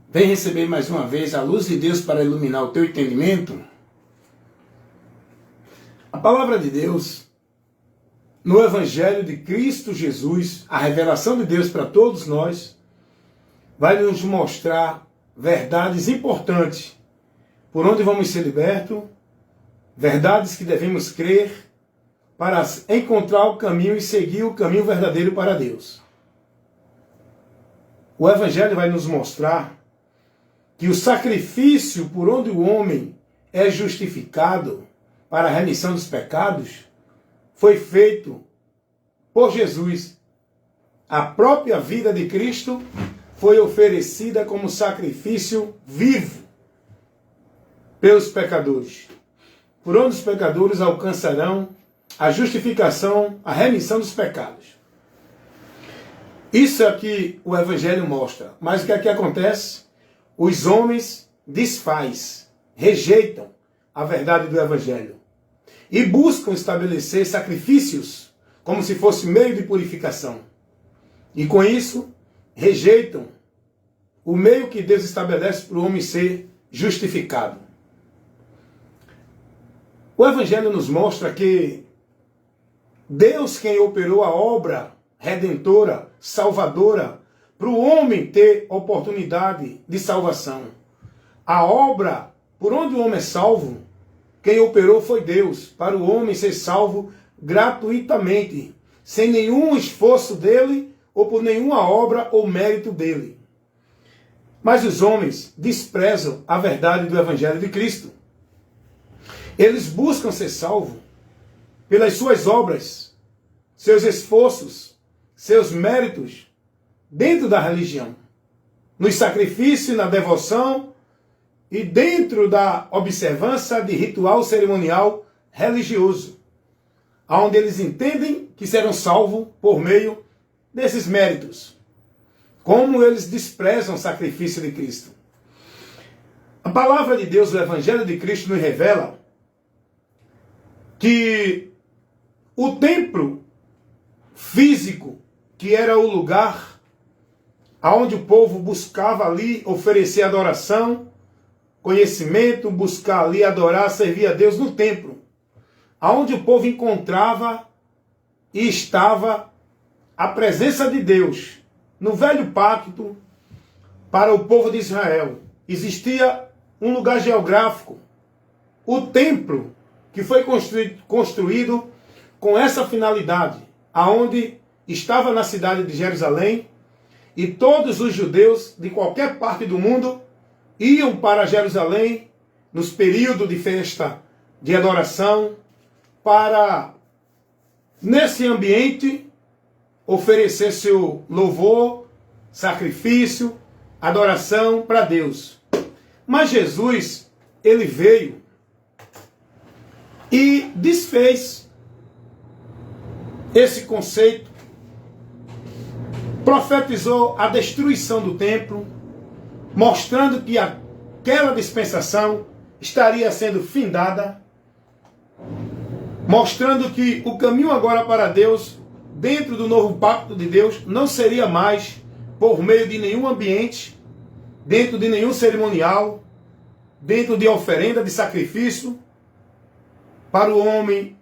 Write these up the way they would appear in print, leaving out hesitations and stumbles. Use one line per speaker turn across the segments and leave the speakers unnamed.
Vem receber mais uma vez a luz de Deus para iluminar o teu entendimento. A palavra de Deus, no Evangelho de Cristo Jesus, a revelação de Deus para todos nós, vai nos mostrar verdades importantes, por onde vamos ser libertos, verdades que devemos crer, para encontrar o caminho e seguir o caminho verdadeiro para Deus. O Evangelho vai nos mostrar que o sacrifício por onde o homem é justificado para a remissão dos pecados foi feito por Jesus. A própria vida de Cristo foi oferecida como sacrifício vivo pelos pecadores. Por onde os pecadores alcançarão a justificação, a remissão dos pecados. Isso é que o Evangelho mostra. Mas o que é que acontece? Os homens desfazem, rejeitam a verdade do Evangelho e buscam estabelecer sacrifícios como se fosse meio de purificação. E com isso, rejeitam o meio que Deus estabelece para o homem ser justificado. O Evangelho nos mostra que Deus quem operou a obra redentora, salvadora, para o homem ter oportunidade de salvação. A obra por onde o homem é salvo, quem operou foi Deus, para o homem ser salvo gratuitamente, sem nenhum esforço dele, ou por nenhuma obra ou mérito dele. Mas os homens desprezam a verdade do Evangelho de Cristo. Eles buscam ser salvos pelas suas obras, seus esforços, seus méritos, dentro da religião, nos sacrifícios, na devoção e dentro da observância de ritual cerimonial religioso, onde eles entendem que serão salvos por meio desses méritos. Como eles desprezam o sacrifício de Cristo. A palavra de Deus, o Evangelho de Cristo, nos revela que o templo físico, que era o lugar aonde o povo buscava ali oferecer adoração, conhecimento, buscar ali adorar, servir a Deus no templo, aonde o povo encontrava e estava a presença de Deus. No velho pacto, para o povo de Israel, existia um lugar geográfico, o templo, que foi construído com essa finalidade, aonde estava na cidade de Jerusalém, e todos os judeus de qualquer parte do mundo iam para Jerusalém nos períodos de festa de adoração para, nesse ambiente, oferecer seu louvor, sacrifício, adoração para Deus. Mas Jesus, ele veio e desfez esse conceito, profetizou a destruição do templo, mostrando que aquela dispensação estaria sendo findada, mostrando que o caminho agora para Deus, dentro do novo pacto de Deus, não seria mais por meio de nenhum ambiente, dentro de nenhum cerimonial, dentro de oferenda, de sacrifício, para o homem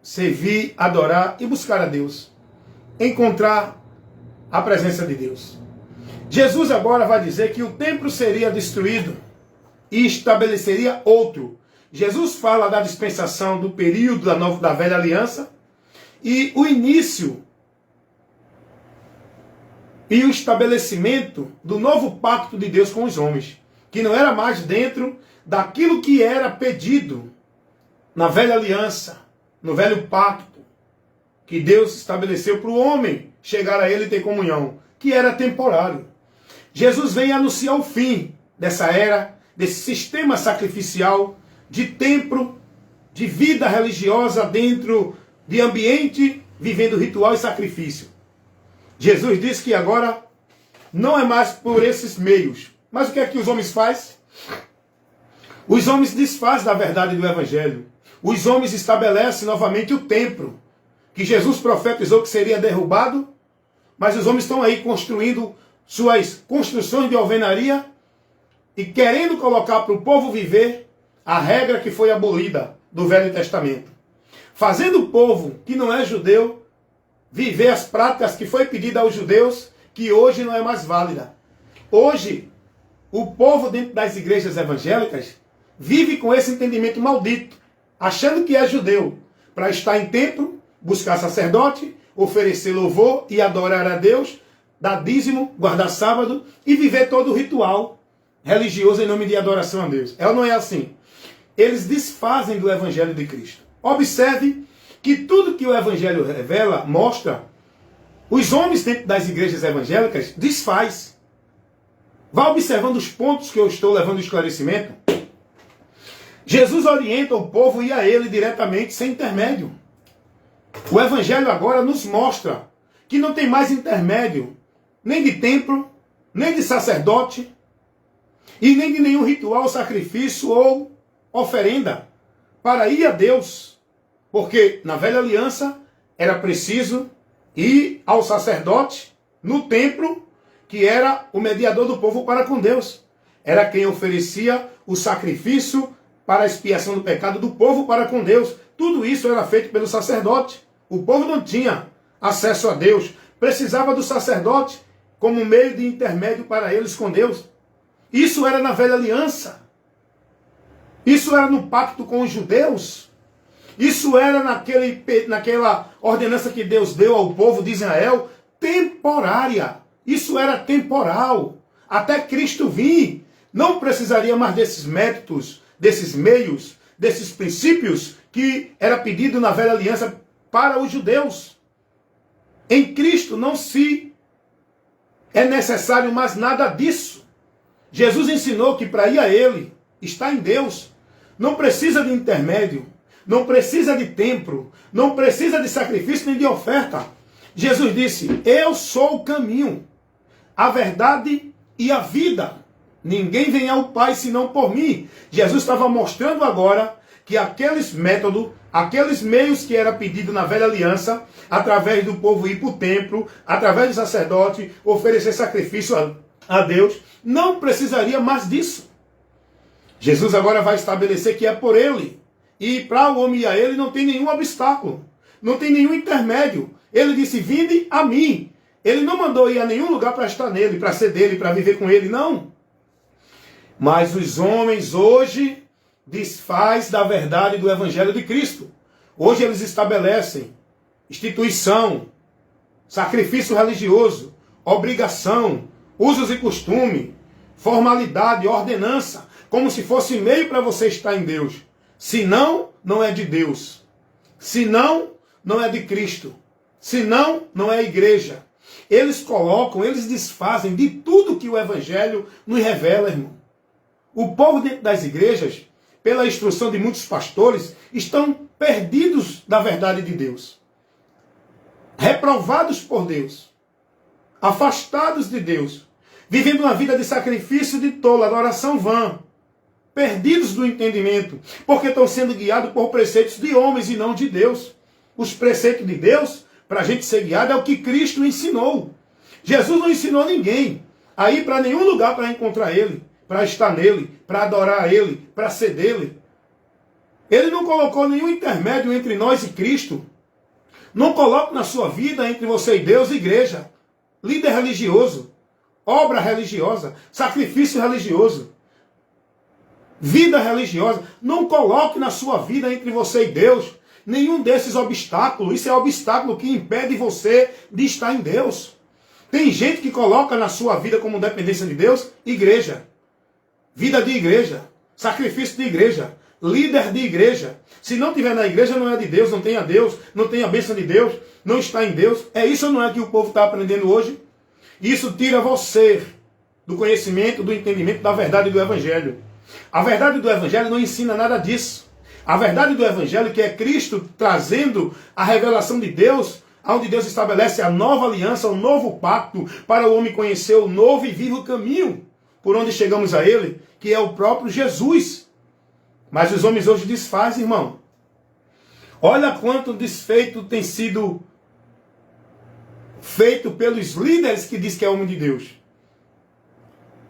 servir, adorar e buscar a Deus, encontrar a presença de Deus. Jesus agora vai dizer que o templo seria destruído e estabeleceria outro. Jesus fala da dispensação do período da velha aliança e o início e o estabelecimento do novo pacto de Deus com os homens, que não era mais dentro daquilo que era pedido na velha aliança, no velho pacto, que Deus estabeleceu para o homem chegar a ele e ter comunhão, que era temporário. Jesus vem anunciar o fim dessa era, desse sistema sacrificial, de templo, de vida religiosa dentro de ambiente, vivendo ritual e sacrifício. Jesus diz que agora não é mais por esses meios. Mas o que é que os homens fazem? Os homens desfazem da verdade do Evangelho. Os homens estabelecem novamente o templo, que Jesus profetizou que seria derrubado, mas os homens estão aí construindo suas construções de alvenaria e querendo colocar para o povo viver a regra que foi abolida do Velho Testamento. Fazendo o povo que não é judeu viver as práticas que foi pedida aos judeus, que hoje não é mais válida. Hoje, o povo dentro das igrejas evangélicas vive com esse entendimento maldito, achando que é judeu, para estar em templo, buscar sacerdote, oferecer louvor e adorar a Deus, dar dízimo, guardar sábado e viver todo o ritual religioso em nome de adoração a Deus. É ou não é assim? Eles desfazem do Evangelho de Cristo. Observe que tudo que o Evangelho revela, mostra, os homens dentro das igrejas evangélicas desfaz. Vá observando os pontos que eu estou levando ao esclarecimento. Jesus orienta o povo e a ele diretamente, sem intermédio. O Evangelho agora nos mostra que não tem mais intermédio, nem de templo, nem de sacerdote, e nem de nenhum ritual, sacrifício ou oferenda para ir a Deus. Porque na velha aliança era preciso ir ao sacerdote no templo, que era o mediador do povo para com Deus. Era quem oferecia o sacrifício para a expiação do pecado do povo para com Deus. Tudo isso era feito pelo sacerdote. O povo não tinha acesso a Deus. Precisava do sacerdote como meio de intermédio para eles com Deus. Isso era na velha aliança. Isso era no pacto com os judeus. Isso era naquela ordenança que Deus deu ao povo de Israel, temporária. Isso era temporal. Até Cristo vir, não precisaria mais desses métodos, desses meios, desses princípios que era pedido na velha aliança para os judeus. Em Cristo não se é necessário mais nada disso. Jesus ensinou que para ir a Ele, está em Deus, não precisa de intermédio, não precisa de templo, não precisa de sacrifício nem de oferta. Jesus disse, eu sou o caminho, a verdade e a vida. Ninguém vem ao Pai senão por mim. Jesus estava mostrando agora que aqueles métodos, aqueles meios que era pedido na velha aliança, através do povo ir para o templo, através do sacerdote, oferecer sacrifício a Deus, não precisaria mais disso. Jesus agora vai estabelecer que é por Ele. E para o homem ir a Ele não tem nenhum obstáculo, não tem nenhum intermédio. Ele disse, vinde a mim. Ele não mandou ir a nenhum lugar para estar nele, para ser dele, para viver com Ele, não. Mas os homens hoje desfaz da verdade do Evangelho de Cristo. Hoje eles estabelecem instituição, sacrifício religioso, obrigação, usos e costume, formalidade, ordenança, como se fosse meio para você estar em Deus. Se não, não é de Deus. Se não, não é de Cristo. Se não, não é a igreja. Eles colocam, eles desfazem de tudo que o Evangelho nos revela, irmão. O povo dentro das igrejas, pela instrução de muitos pastores, estão perdidos da verdade de Deus. Reprovados por Deus. Afastados de Deus. Vivendo uma vida de sacrifício de tolo, adoração vã. Perdidos do entendimento. Porque estão sendo guiados por preceitos de homens e não de Deus. Os preceitos de Deus, para a gente ser guiado, é o que Cristo ensinou. Jesus não ensinou ninguém a ir para nenhum lugar para encontrar Ele, para estar nele, para adorar a Ele, para ser dele. Ele não colocou nenhum intermédio entre nós e Cristo. Não coloque na sua vida entre você e Deus, igreja, líder religioso, obra religiosa, sacrifício religioso, vida religiosa. Não coloque na sua vida entre você e Deus nenhum desses obstáculos. Isso é obstáculo que impede você de estar em Deus. Tem gente que coloca na sua vida como dependência de Deus, igreja. Vida de igreja, sacrifício de igreja, líder de igreja. Se não estiver na igreja, não é de Deus, não tem a Deus, não tem a bênção de Deus, não está em Deus. É isso ou não é que o povo está aprendendo hoje? Isso tira você do conhecimento, do entendimento da verdade do Evangelho. A verdade do Evangelho não ensina nada disso. A verdade do Evangelho, que é Cristo trazendo a revelação de Deus, onde Deus estabelece a nova aliança, o novo pacto, para o homem conhecer o novo e vivo caminho, por onde chegamos a Ele, que é o próprio Jesus. Mas os homens hoje desfazem, irmão. Olha quanto desfeito tem sido feito pelos líderes que diz que é homem de Deus.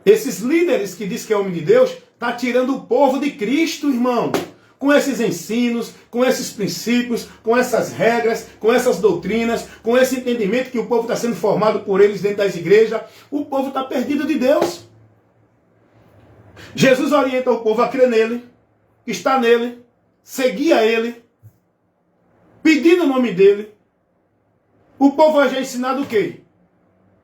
Esses líderes que diz que é homem de Deus, está tirando o povo de Cristo, irmão. Com esses ensinos, com esses princípios, com essas regras, com essas doutrinas, com esse entendimento que o povo está sendo formado por eles dentro das igrejas, o povo está perdido de Deus. Jesus orienta o povo a crer nele, estar nele, seguir a ele, pedir no nome dele. O povo hoje é ensinado o quê?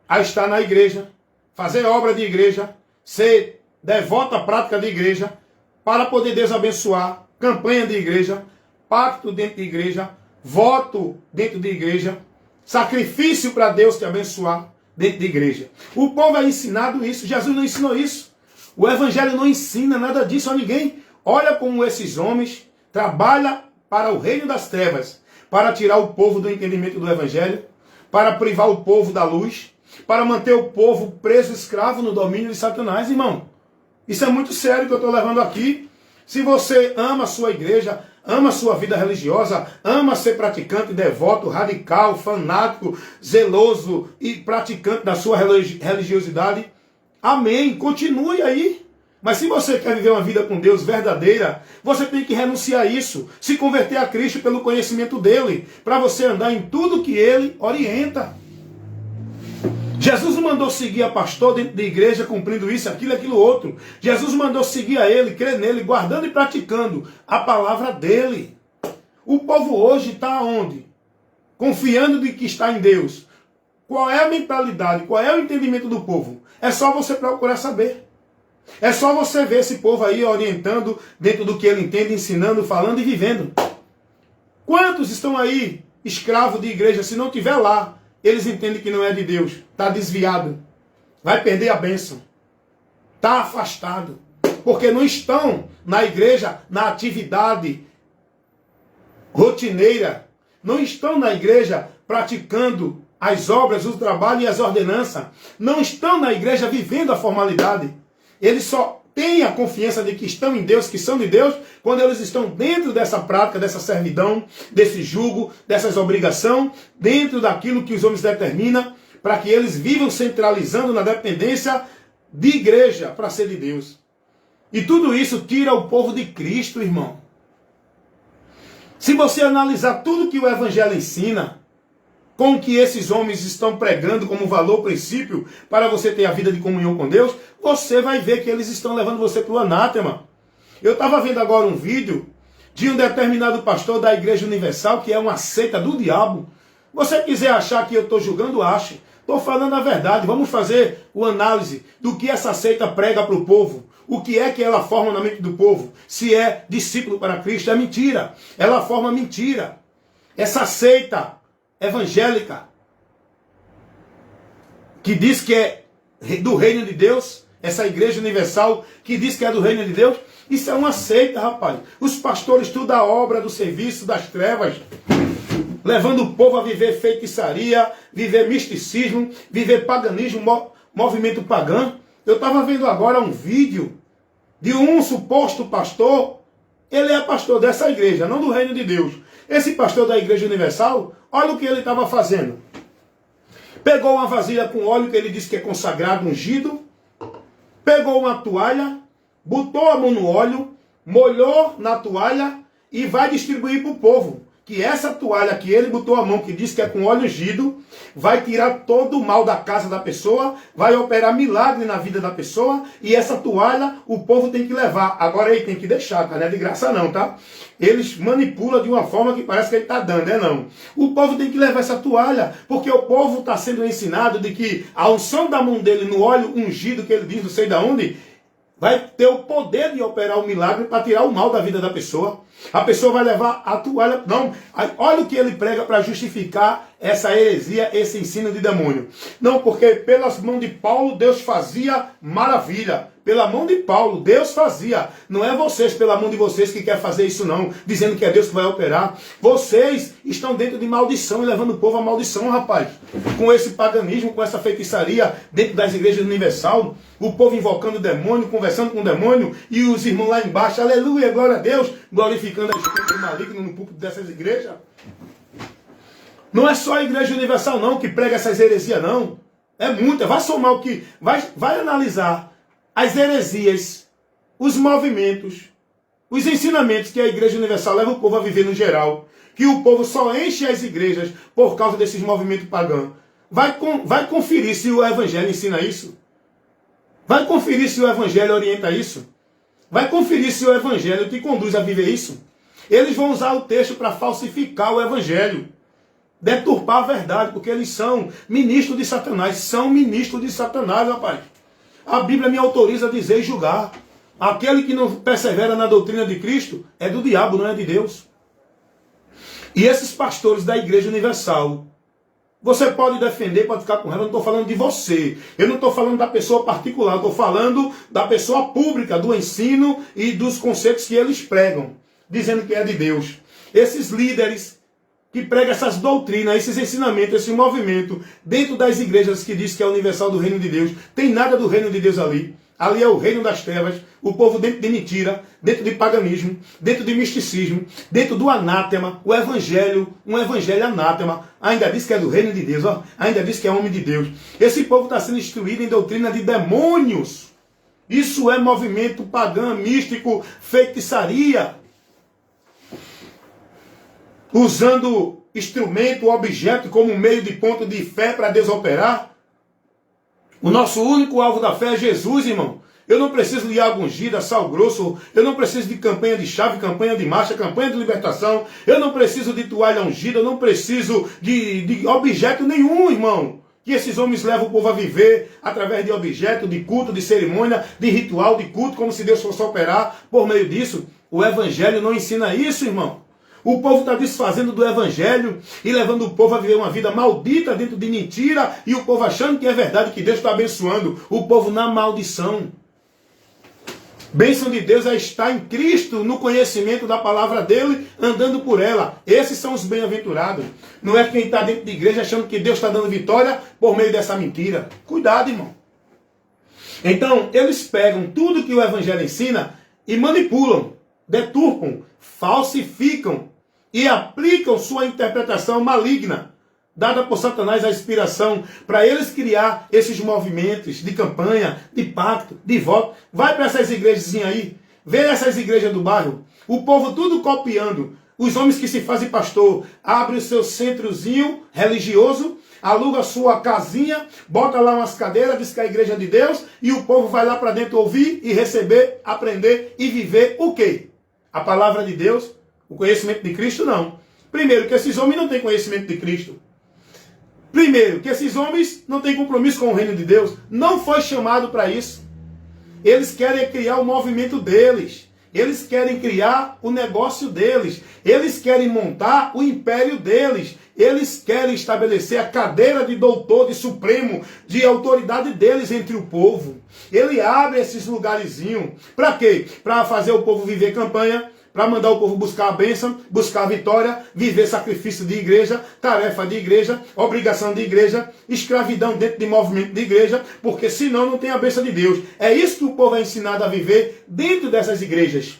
A estar na igreja, fazer obra de igreja, ser devoto à prática de igreja, para poder Deus abençoar, campanha de igreja, pacto dentro de igreja, voto dentro de igreja, sacrifício para Deus te abençoar dentro de igreja. O povo é ensinado isso, Jesus não ensinou isso. O evangelho não ensina nada disso a ninguém. Olha como esses homens trabalham para o reino das trevas, para tirar o povo do entendimento do evangelho, para privar o povo da luz, para manter o povo preso, escravo no domínio de Satanás, irmão. Isso é muito sério que eu estou levando aqui. Se você ama a sua igreja, ama a sua vida religiosa, ama ser praticante, devoto, radical, fanático, zeloso e praticante da sua religiosidade, amém, continue aí. Mas se você quer viver uma vida com Deus verdadeira, você tem que renunciar a isso, se converter a Cristo pelo conhecimento dele, para você andar em tudo que ele orienta. Jesus não mandou seguir a pastor dentro da igreja, cumprindo isso, aquilo, outro. Jesus mandou seguir a ele, crer nele, guardando e praticando a palavra dele. O povo hoje está onde? Confiando de que está em Deus. Qual é a mentalidade, qual é o entendimento do povo? É só você procurar saber. É só você ver esse povo aí orientando dentro do que ele entende, ensinando, falando e vivendo. Quantos estão aí escravos de igreja, se não tiver lá, eles entendem que não é de Deus, está desviado, vai perder a bênção, está afastado, porque não estão na igreja, na atividade rotineira, não estão na igreja praticando as obras, o trabalho e as ordenanças, não estão na igreja vivendo a formalidade. Eles só têm a confiança de que estão em Deus, que são de Deus, quando eles estão dentro dessa prática, dessa servidão, desse jugo, dessas obrigações, dentro daquilo que os homens determinam, para que eles vivam centralizando na dependência de igreja para ser de Deus. E tudo isso tira o povo de Cristo, irmão. Se você analisar tudo que o Evangelho ensina, com o que esses homens estão pregando como valor, princípio, para você ter a vida de comunhão com Deus, você vai ver que eles estão levando você para o anátema. Eu estava vendo agora um vídeo de um determinado pastor da Igreja Universal, que é uma seita do diabo. Você quiser achar que eu estou julgando, ache. Estou falando a verdade. Vamos fazer uma análise do que essa seita prega para o povo. O que é que ela forma na mente do povo? Se é discípulo para Cristo, é mentira. Ela forma mentira. Essa seita evangélica, que diz que é do reino de Deus, essa Igreja Universal, que diz que é do reino de Deus, isso é uma seita, rapaz. Os pastores estudam a obra do serviço das trevas, levando o povo a viver feitiçaria, viver misticismo, viver paganismo, movimento pagão. Eu estava vendo agora um vídeo de um suposto pastor. Ele é pastor dessa igreja, não do reino de Deus. Esse pastor da Igreja Universal, olha o que ele estava fazendo. Pegou uma vasilha com óleo que ele disse que é consagrado, ungido. Pegou uma toalha, botou a mão no óleo, molhou na toalha e vai distribuir para o povo. Que essa toalha que ele botou a mão, que diz que é com óleo ungido, vai tirar todo o mal da casa da pessoa, vai operar milagre na vida da pessoa, e essa toalha o povo tem que levar. Agora ele tem que deixar, tá? Não é de graça não, tá? Eles manipulam de uma forma que parece que ele está dando, é não. O povo tem que levar essa toalha, porque o povo está sendo ensinado de que a unção da mão dele no óleo ungido, que ele diz, não sei de onde, vai ter o poder de operar o milagre para tirar o mal da vida da pessoa. A pessoa vai levar a toalha. Não, olha o que ele prega para justificar essa heresia, esse ensino de demônio. Não, porque pelas mãos de Paulo Deus fazia maravilha. Pela mão de Paulo Deus fazia. Não é vocês, pela mão de vocês, que quer fazer isso não, dizendo que é Deus que vai operar. Vocês estão dentro de maldição e levando o povo à maldição, rapaz. Com esse paganismo, com essa feitiçaria dentro das igrejas universal, o povo invocando o demônio, conversando com o demônio, e os irmãos lá embaixo, aleluia, glória a Deus, glorificando a espírito maligno no púlpito dessas igrejas. Não é só a Igreja Universal não que prega essas heresias não. É muita. Vai somar o que... Vai analisar as heresias, os movimentos, os ensinamentos que a Igreja Universal leva o povo a viver no geral, que o povo só enche as igrejas por causa desses movimentos pagãos. Vai conferir se o Evangelho ensina isso. Vai conferir se o Evangelho orienta isso. Vai conferir se o Evangelho te conduz a viver isso. Eles vão usar o texto para falsificar o Evangelho, deturpar a verdade, porque eles são ministros de Satanás. São ministros de Satanás, rapaz. A Bíblia me autoriza a dizer e julgar. Aquele que não persevera na doutrina de Cristo é do diabo, não é de Deus. E esses pastores da Igreja Universal, você pode defender, pode ficar com raiva, eu não estou falando de você. Eu não estou falando da pessoa particular, eu estou falando da pessoa pública, do ensino e dos conceitos que eles pregam, dizendo que é de Deus. Esses líderes que pregam essas doutrinas, esses ensinamentos, esse movimento, dentro das igrejas que diz que é universal do reino de Deus, tem nada do reino de Deus ali. Ali é o reino das trevas, o povo dentro de mentira, dentro de paganismo, dentro de misticismo, dentro do anátema, o evangelho, um evangelho anátema, ainda diz que é do reino de Deus, ó, ainda diz que é homem de Deus. Esse povo está sendo instruído em doutrina de demônios. Isso é movimento pagão, místico, feitiçaria. Usando instrumento, objeto como meio de ponto de fé para Deus operar. O nosso único alvo da fé é Jesus, irmão. Eu não preciso de água ungida, sal grosso. Eu não preciso de campanha de chave, campanha de marcha, campanha de libertação. Eu não preciso de toalha ungida. Eu não preciso de objeto nenhum, irmão. Que esses homens levam o povo a viver através de objeto, de culto, de cerimônia, de ritual, de culto, como se Deus fosse operar por meio disso. O Evangelho não ensina isso, irmão. O povo está desfazendo do Evangelho e levando o povo a viver uma vida maldita dentro de mentira, e o povo achando que é verdade, que Deus está abençoando o povo na maldição. Bênção de Deus é estar em Cristo, no conhecimento da palavra dele, andando por ela. Esses são os bem-aventurados. Não é quem está dentro de igreja achando que Deus está dando vitória por meio dessa mentira. Cuidado, irmão. Então, eles pegam tudo que o Evangelho ensina e manipulam, deturpam, falsificam e aplicam sua interpretação maligna, dada por Satanás a inspiração, para eles criar esses movimentos de campanha, de pacto, de voto. Vai para essas igrejas aí, vê essas igrejas do bairro, o povo tudo copiando. Os homens que se fazem pastor, abrem o seu centrozinho religioso, aluga a sua casinha, bota lá umas cadeiras, diz que é a igreja de Deus, e o povo vai lá para dentro ouvir e receber, aprender e viver o quê? A palavra de Deus. O conhecimento de Cristo, não. Primeiro, que esses homens não têm conhecimento de Cristo. Primeiro, que esses homens não têm compromisso com o reino de Deus. Não foi chamado para isso. Eles querem criar o movimento deles. Eles querem criar o negócio deles. Eles querem montar o império deles. Eles querem estabelecer a cadeira de doutor, de supremo, de autoridade deles entre o povo. Ele abre esses lugarzinhos. Para quê? Para fazer o povo viver campanha, para mandar o povo buscar a bênção, buscar a vitória, viver sacrifício de igreja, tarefa de igreja, obrigação de igreja, escravidão dentro de movimento de igreja, porque senão não tem a bênção de Deus. É isso que o povo é ensinado a viver dentro dessas igrejas.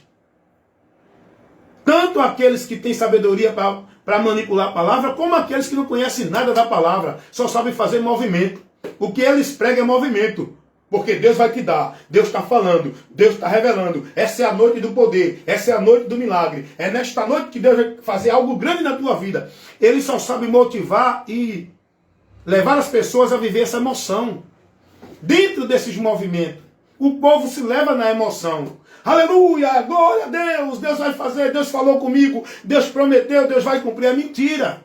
Tanto aqueles que têm sabedoria para manipular a palavra, como aqueles que não conhecem nada da palavra, só sabem fazer movimento. O que eles pregam é movimento. Porque Deus vai te dar, Deus está falando, Deus está revelando. Essa é a noite do poder, essa é a noite do milagre. É nesta noite que Deus vai fazer algo grande na tua vida. Ele só sabe motivar e levar as pessoas a viver essa emoção. Dentro desses movimentos, o povo se leva na emoção. Aleluia, glória a Deus, Deus vai fazer, Deus falou comigo, Deus prometeu, Deus vai cumprir. É mentira.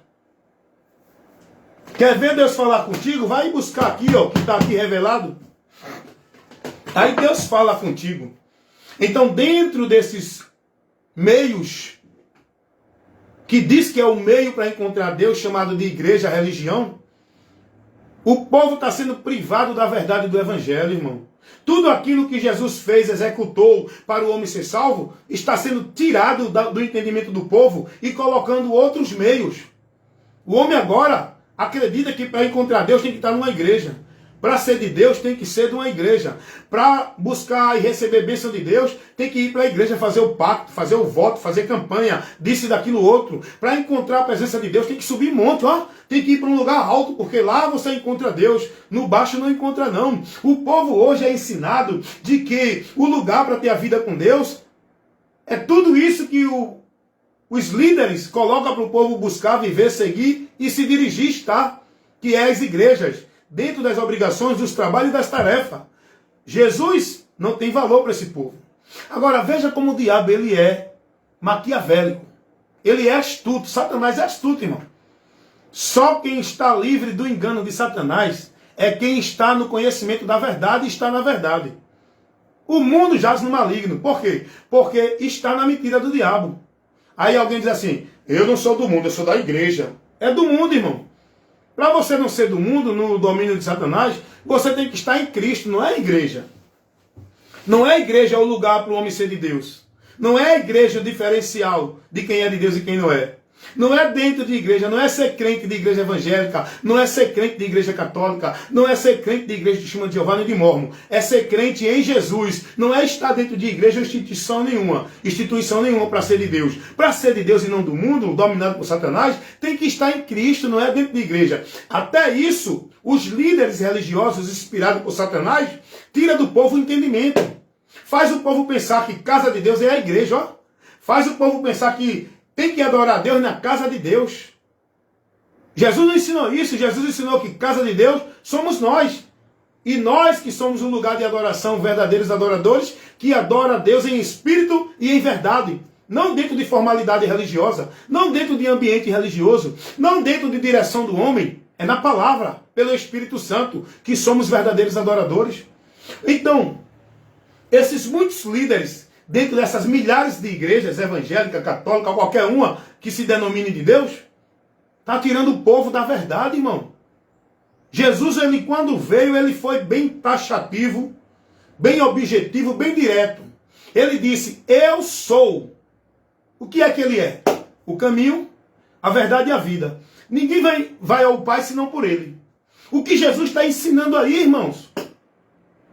Quer ver Deus falar contigo? Vai buscar aqui, ó, que está aqui revelado. Aí Deus fala contigo. Então, dentro desses meios, que diz que é o meio para encontrar Deus, chamado de igreja, religião, o povo está sendo privado da verdade do Evangelho, irmão. Tudo aquilo que Jesus fez, executou para o homem ser salvo, está sendo tirado do entendimento do povo e colocando outros meios. O homem agora acredita que para encontrar Deus tem que estar numa igreja. Para ser de Deus, tem que ser de uma igreja. Para buscar e receber bênção de Deus, tem que ir para a igreja fazer o pacto, fazer o voto, fazer campanha, disso e daquilo outro. Para encontrar a presença de Deus, tem que subir monte, ó. Tem que ir para um lugar alto, porque lá você encontra Deus. No baixo não encontra, não. O povo hoje é ensinado de que o lugar para ter a vida com Deus é tudo isso que os líderes colocam para o povo buscar, viver, seguir e se dirigir, estar, que é as igrejas, dentro das obrigações, dos trabalhos e das tarefas. Jesus não tem valor para esse povo. Agora, veja como o diabo ele é maquiavélico. Ele é astuto. Satanás é astuto, irmão. Só quem está livre do engano de Satanás é quem está no conhecimento da verdade e está na verdade. O mundo jaz no maligno. Por quê? Porque está na mentira do diabo. Aí alguém diz assim, eu não sou do mundo, eu sou da igreja. É do mundo, irmão. Para você não ser do mundo, no domínio de Satanás, você tem que estar em Cristo, não é a igreja. Não é a igreja o lugar para o homem ser de Deus. Não é a igreja o diferencial de quem é de Deus e quem não é. Não é dentro de igreja, não é ser crente de igreja evangélica, não é ser crente de igreja católica, não é ser crente de igreja de Testemunho de Jeová nem de Mórmon. É ser crente em Jesus. Não é estar dentro de igreja ou instituição nenhuma para ser de Deus. Para ser de Deus e não do mundo, dominado por Satanás, tem que estar em Cristo, não é dentro de igreja. Até isso, os líderes religiosos inspirados por Satanás, tira do povo o entendimento. Faz o povo pensar que casa de Deus é a igreja, ó. Faz o povo pensar que tem que adorar a Deus na casa de Deus. Jesus não ensinou isso. Jesus ensinou que casa de Deus somos nós. E nós que somos um lugar de adoração, verdadeiros adoradores, que adoram a Deus em espírito e em verdade. Não dentro de formalidade religiosa, não dentro de ambiente religioso, não dentro de direção do homem. É na palavra, pelo Espírito Santo, que somos verdadeiros adoradores. Então, esses muitos líderes dentro dessas milhares de igrejas evangélicas, católicas, qualquer uma que se denomine de Deus, está tirando o povo da verdade, irmão. Jesus, ele quando veio, ele foi bem taxativo, bem objetivo, bem direto. Ele disse, eu sou. O que é que ele é? O caminho, a verdade e a vida. Ninguém vai ao Pai senão por ele. O que Jesus está ensinando aí, irmãos?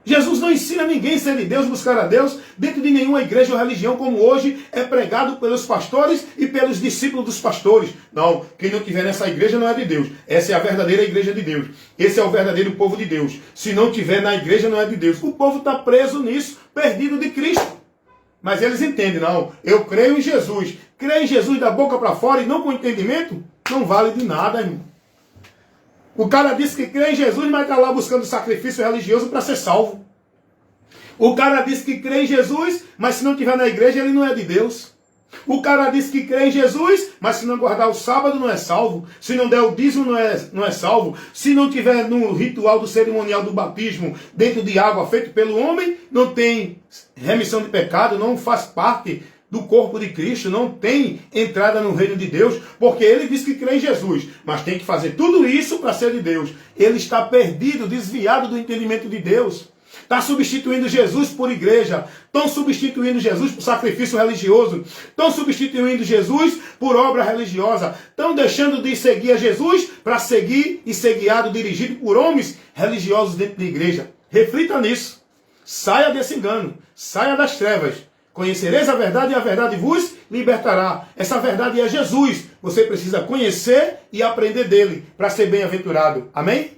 Jesus não ensina ninguém a ser de Deus, buscar a Deus, dentro de nenhuma igreja ou religião, como hoje é pregado pelos pastores e pelos discípulos dos pastores. Não, quem não estiver nessa igreja não é de Deus. Essa é a verdadeira igreja de Deus. Esse é o verdadeiro povo de Deus. Se não estiver na igreja, não é de Deus. O povo está preso nisso, perdido de Cristo. Mas eles entendem, não, eu creio em Jesus. Crer em Jesus da boca para fora e não com entendimento, não vale de nada, irmão. O cara disse que crê em Jesus, mas está lá buscando sacrifício religioso para ser salvo. O cara disse que crê em Jesus, mas se não estiver na igreja, ele não é de Deus. O cara disse que crê em Jesus, mas se não guardar o sábado, não é salvo. Se não der o dízimo, não é salvo. Se não tiver no ritual do cerimonial do batismo, dentro de água feito pelo homem, não tem remissão de pecado, não faz parte do corpo de Cristo, não tem entrada no reino de Deus, porque ele diz que crê em Jesus, mas tem que fazer tudo isso para ser de Deus. Ele está perdido, desviado do entendimento de Deus. Está substituindo Jesus por igreja, estão substituindo Jesus por sacrifício religioso, estão substituindo Jesus por obra religiosa, estão deixando de seguir a Jesus para seguir e ser guiado, dirigido por homens religiosos dentro da igreja. Reflita nisso, saia desse engano, saia das trevas. Conhecereis a verdade e a verdade vos libertará. Essa verdade é Jesus. Você precisa conhecer e aprender dele para ser bem-aventurado. Amém?